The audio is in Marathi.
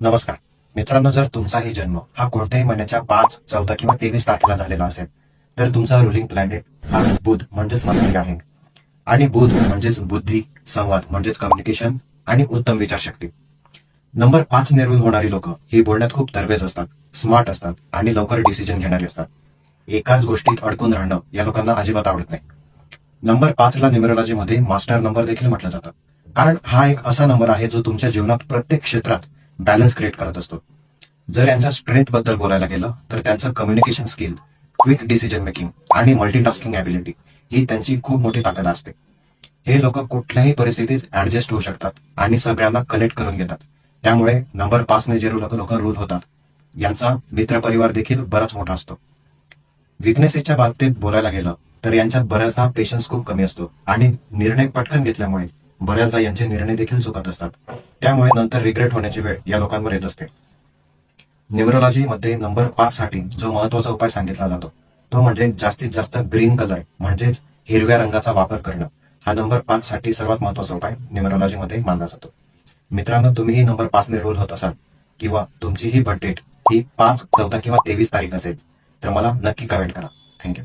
नमस्कार मित्रांनो, जर तुमचाही जन्म हा कोणत्याही महिन्याच्या 5, 14 किंवा 23 तारखेला झालेला असेल तर तुमचा रुलिंग प्लॅनेट हा बुध म्हणजेच मर्क्युरी आहे. आणि बुध म्हणजेच बुद्धी, संवाद म्हणजेच कम्युनिकेशन आणि उत्तम विचारशक्ती. नंबर 5 ने रूल होणारी लोक ही बोलण्यात खूप तरबेज असतात, स्मार्ट असतात आणि लवकर डिसिजन घेणारी असतात. एकाच गोष्टीत अडकून राहणं या लोकांना अजिबात आवडत नाही. नंबर 5 ला न्यूमरोलॉजी मध्ये मास्टर नंबर देखील म्हटलं जातं, कारण हा एक असा नंबर आहे जो तुमच्या जीवनात प्रत्येक क्षेत्रात बॅलन्स क्रिएट करत असतो. जर यांच्या स्ट्रेंथ बद्दल बोलायला गेलं तर त्यांचं communication skill, quick decision making आणि मल्टीटास्किंग ॲबिलिटी ही त्यांची खूप मोठी ताकद असते. हे लोक कुठल्याही परिस्थितीत ऍडजस्ट होऊ शकतात आणि सगळ्यांना कनेक्ट करून घेतात. त्यामुळे नंबर 5 ने जे लोक रूल होतात यांचा मित्रपरिवार देखील बराच मोठा असतो. विकनेसेसच्या बाबतीत बोलायला गेलं तर यांच्यात बऱ्याचदा पेशन्स खूप कमी असतो आणि निर्णय पटकन घेतल्यामुळे बऱ्याचदा यांचे निर्णय देखील चुकत असतात. त्यामुळे नंतर रिग्रेट होण्याची वेळ या लोकांवर येत असते. न्यूमरोलॉजी मध्ये नंबर 5 साठी जो महत्वाचा उपाय सांगितला जातो तो म्हणजे जास्तीत जास्त ग्रीन कलर म्हणजेच हिरव्या रंगाचा वापर करणं. हा नंबर 5 साठी सर्वात महत्वाचा उपाय न्यूमरोलॉजी मध्ये मानला जातो. मित्रांनो, तुम्हीही नंबर 5 ने रोल होत असाल किंवा तुमचीही बर्थ डेट ही 5, 14 किंवा 23 तारीख असेल तर मला नक्की कमेंट करा. थँक्यू.